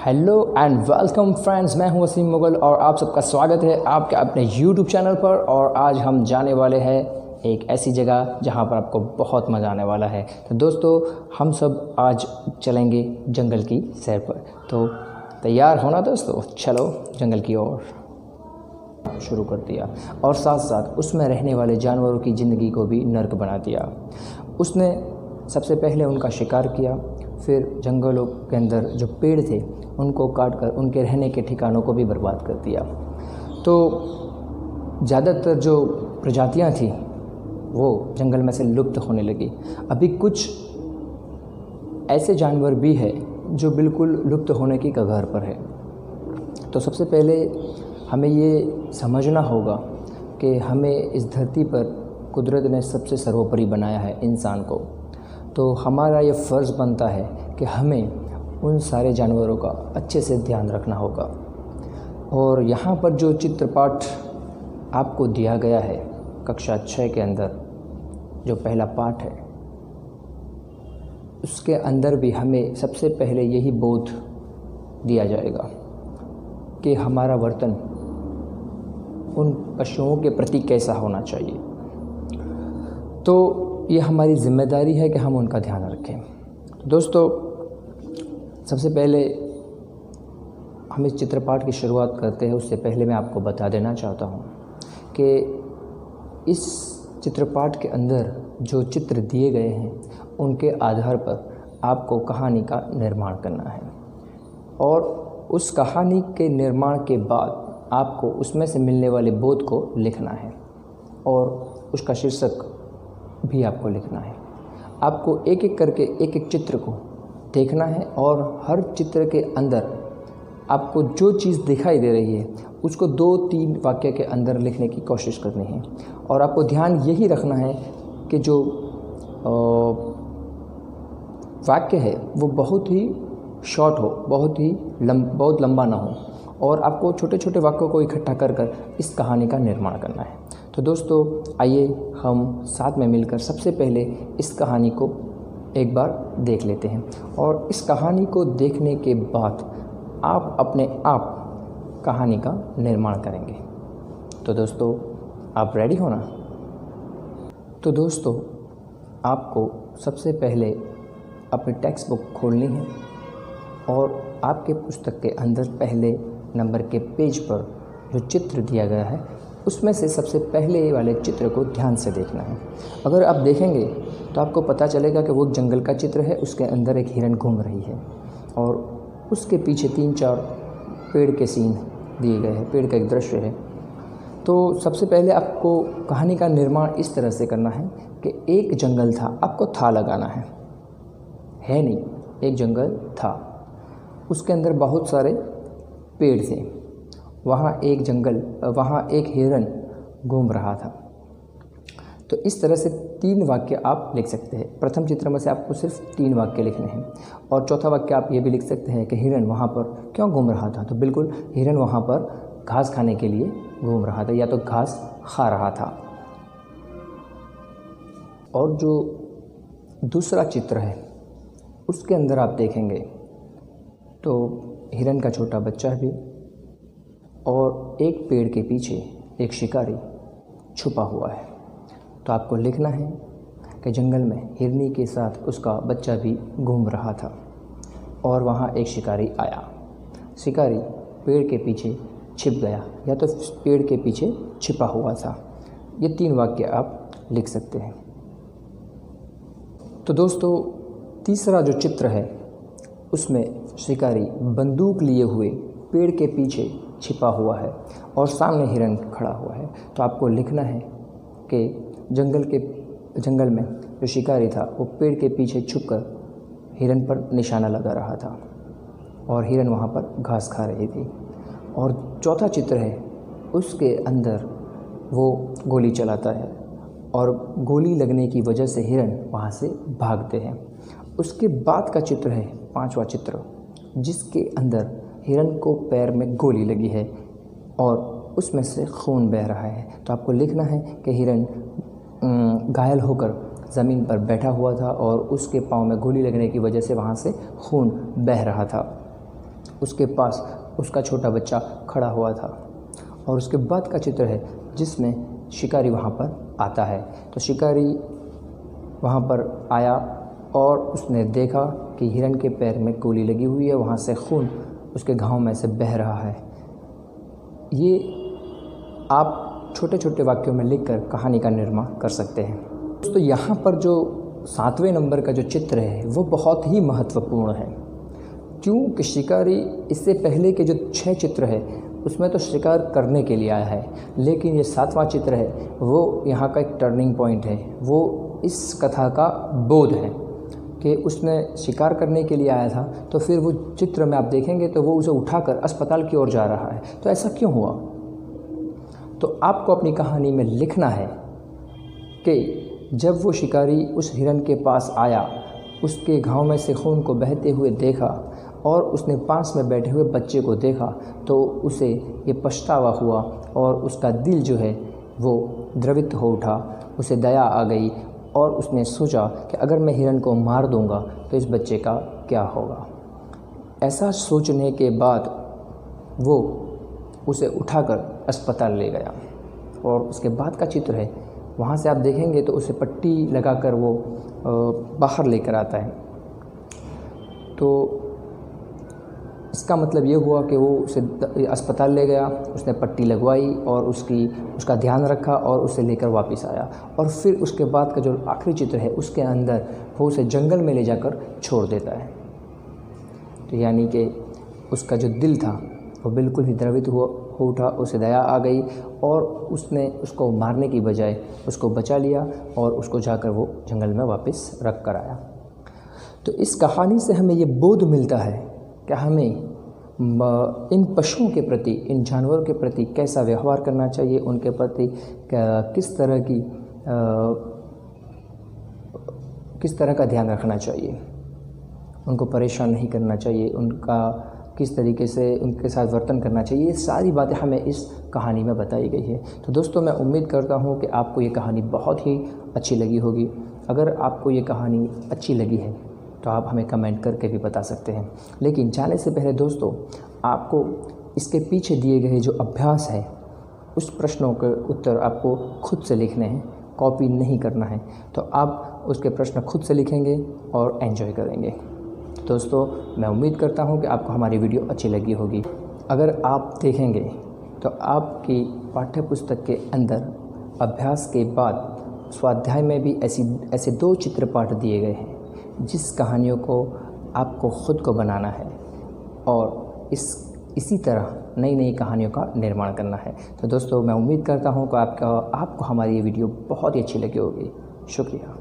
Hello and welcome friends, मैं हूं वसीम मुगल और आप सबका स्वागत है आपके अपने यूट्यूब चैनल पर। और आज हम जाने वाले हैं एक ऐसी जगह जहां पर आपको बहुत मज़ा आने वाला है। तो दोस्तों, हम सब आज चलेंगे जंगल की सैर पर। तो तैयार होना दोस्तों, चलो जंगल की ओर। शुरू कर दिया और साथ साथ उसमें रहने वाले जानवरों की ज़िंदगी को भी नर्क बना दिया। उसने सबसे पहले उनका शिकार किया, फिर जंगलों के अंदर जो पेड़ थे उनको काट कर उनके रहने के ठिकानों को भी बर्बाद कर दिया। तो ज़्यादातर जो प्रजातियां थी वो जंगल में से लुप्त होने लगी। अभी कुछ ऐसे जानवर भी हैं जो बिल्कुल लुप्त होने की कगार पर है। तो सबसे पहले हमें ये समझना होगा कि हमें इस धरती पर कुदरत ने सबसे सर्वोपरि बनाया है इंसान को। तो हमारा ये फ़र्ज़ बनता है कि हमें उन सारे जानवरों का अच्छे से ध्यान रखना होगा। और यहाँ पर जो चित्रपाठ आपको दिया गया है कक्षा 6 के अंदर, जो पहला पाठ है, उसके अंदर भी हमें सबसे पहले यही बोध दिया जाएगा कि हमारा वर्तन उन पशुओं के प्रति कैसा होना चाहिए। तो ये हमारी ज़िम्मेदारी है कि हम उनका ध्यान रखें। तो दोस्तों, सबसे पहले हम इस चित्रपाठ की शुरुआत करते हैं। उससे पहले मैं आपको बता देना चाहता हूँ कि इस चित्रपाठ के अंदर जो चित्र दिए गए हैं उनके आधार पर आपको कहानी का निर्माण करना है। और उस कहानी के निर्माण के बाद आपको उसमें से मिलने वाले बोध को लिखना है और उसका शीर्षक भी आपको लिखना है। आपको एक एक करके एक एक चित्र को देखना है और हर चित्र के अंदर आपको जो चीज़ दिखाई दे रही है उसको 2-3 वाक्य के अंदर लिखने की कोशिश करनी है। और आपको ध्यान यही रखना है कि जो वाक्य है वो बहुत ही शॉर्ट हो, बहुत लंबा ना हो। और आपको छोटे छोटे वाक्यों को इकट्ठा कर कर इस कहानी का निर्माण करना है। तो दोस्तों, आइए हम साथ में मिलकर सबसे पहले इस कहानी को एक बार देख लेते हैं। और इस कहानी को देखने के बाद आप अपने आप कहानी का निर्माण करेंगे। तो दोस्तों, आप रेडी हो ना? तो दोस्तों, आपको सबसे पहले अपनी टेक्स्ट बुक खोलनी है और आपके पुस्तक के अंदर पहले नंबर के पेज पर जो चित्र दिया गया है उसमें से सबसे पहले वाले चित्र को ध्यान से देखना है। अगर आप देखेंगे तो आपको पता चलेगा कि वो जंगल का चित्र है। उसके अंदर एक हिरन घूम रही है और उसके पीछे 3-4 पेड़ के सीन दिए गए हैं, पेड़ का एक दृश्य है। तो सबसे पहले आपको कहानी का निर्माण इस तरह से करना है कि एक जंगल था, आपको था लगाना है नहीं, एक जंगल था, उसके अंदर बहुत सारे पेड़ थे, वहाँ एक हिरन घूम रहा था। तो इस तरह से 3 वाक्य आप लिख सकते हैं। प्रथम चित्र में से आपको सिर्फ 3 वाक्य लिखने हैं। और चौथा वाक्य आप ये भी लिख सकते हैं कि हिरन वहाँ पर क्यों घूम रहा था। तो बिल्कुल हिरन वहाँ पर घास खाने के लिए घूम रहा था, या तो घास खा रहा था। और जो दूसरा चित्र है उसके अंदर आप देखेंगे तो हिरन का छोटा बच्चा भी और एक पेड़ के पीछे एक शिकारी छुपा हुआ है। तो आपको लिखना है कि जंगल में हिरनी के साथ उसका बच्चा भी घूम रहा था और वहाँ एक शिकारी आया। शिकारी पेड़ के पीछे छिप गया, या तो पेड़ के पीछे छिपा हुआ था। ये 3 वाक्य आप लिख सकते हैं। तो दोस्तों, तीसरा जो चित्र है उसमें शिकारी बंदूक लिए हुए पेड़ के पीछे छिपा हुआ है और सामने हिरन खड़ा हुआ है। तो आपको लिखना है कि जंगल में जो शिकारी था वो पेड़ के पीछे छुपकर हिरन पर निशाना लगा रहा था और हिरन वहाँ पर घास खा रही थी। और चौथा चित्र है, उसके अंदर वो गोली चलाता है और गोली लगने की वजह से हिरन वहाँ से भागते हैं। उसके बाद का चित्र है 5वां चित्र, जिसके अंदर हिरन को पैर में गोली लगी है और उसमें से खून बह रहा है। तो आपको लिखना है कि हिरन घायल होकर ज़मीन पर बैठा हुआ था और उसके पाँव में गोली लगने की वजह से वहाँ से खून बह रहा था। उसके पास उसका छोटा बच्चा खड़ा हुआ था। और उसके बाद का चित्र है जिसमें शिकारी वहाँ पर आता है। तो शिकारी वहाँ पर आया और उसने देखा कि हिरन के पैर में गोली लगी हुई है, वहाँ से खून उसके घाव में से बह रहा है। ये आप छोटे छोटे वाक्यों में लिखकर कहानी का निर्माण कर सकते हैं। दोस्तों यहाँ पर जो 7वें नंबर का जो चित्र है वो बहुत ही महत्वपूर्ण है। क्यों कि शिकारी इससे पहले के जो 6 चित्र है उसमें तो शिकार करने के लिए आया है, लेकिन ये 7वां चित्र है वो यहाँ का एक टर्निंग पॉइंट है। वो इस कथा का बोध है कि उसने शिकार करने के लिए आया था। तो फिर वो चित्र में आप देखेंगे तो वो उसे उठाकर अस्पताल की ओर जा रहा है। तो ऐसा क्यों हुआ? तो आपको अपनी कहानी में लिखना है कि जब वो शिकारी उस हिरन के पास आया, उसके घाव में से खून को बहते हुए देखा और उसने पास में बैठे हुए बच्चे को देखा, तो उसे ये पछतावा हुआ और उसका दिल जो है वो द्रवित हो उठा, उसे दया आ गई और उसने सोचा कि अगर मैं हिरन को मार दूंगा तो इस बच्चे का क्या होगा। ऐसा सोचने के बाद वो उसे उठाकर अस्पताल ले गया। और उसके बाद का चित्र है, वहाँ से आप देखेंगे तो उसे पट्टी लगाकर वो बाहर लेकर आता है। तो इसका मतलब ये हुआ कि वो उसे अस्पताल ले गया, उसने पट्टी लगवाई और उसका ध्यान रखा और उसे लेकर वापस आया। और फिर उसके बाद का जो आखिरी चित्र है उसके अंदर वो उसे जंगल में ले जाकर छोड़ देता है। तो यानी कि उसका जो दिल था वो बिल्कुल ही द्रवित हो उठा, उसे दया आ गई और उसने उसको मारने की बजाय उसको बचा लिया और उसको जाकर वो जंगल में वापस रख कर आया। तो इस कहानी से हमें ये बोध मिलता है कि हमें इन पशुओं के प्रति, इन जानवरों के प्रति कैसा व्यवहार करना चाहिए, उनके प्रति किस तरह का ध्यान रखना चाहिए, उनको परेशान नहीं करना चाहिए, उनका किस तरीके से उनके साथ वर्तन करना चाहिए। ये सारी बातें हमें इस कहानी में बताई गई है। तो दोस्तों मैं उम्मीद करता हूँ कि आपको ये कहानी बहुत ही अच्छी लगी होगी। अगर आपको ये कहानी अच्छी लगी है तो आप हमें कमेंट करके भी बता सकते हैं। लेकिन जाने से पहले दोस्तों आपको इसके पीछे दिए गए जो अभ्यास है उस प्रश्नों के उत्तर आपको खुद से लिखने हैं, कॉपी नहीं करना है। तो आप उसके प्रश्न खुद से लिखेंगे और एंजॉय करेंगे। दोस्तों मैं उम्मीद करता हूं कि आपको हमारी वीडियो अच्छी लगी होगी। अगर आप देखेंगे तो आपकी पाठ्य पुस्तक के अंदर अभ्यास के बाद स्वाध्याय में भी ऐसे 2 चित्र पाठ दिए गए हैं जिस कहानियों को आपको ख़ुद को बनाना है और इसी तरह नई नई कहानियों का निर्माण करना है। तो दोस्तों मैं उम्मीद करता हूं कि आपको हमारी ये वीडियो बहुत ही अच्छी लगी होगी। शुक्रिया।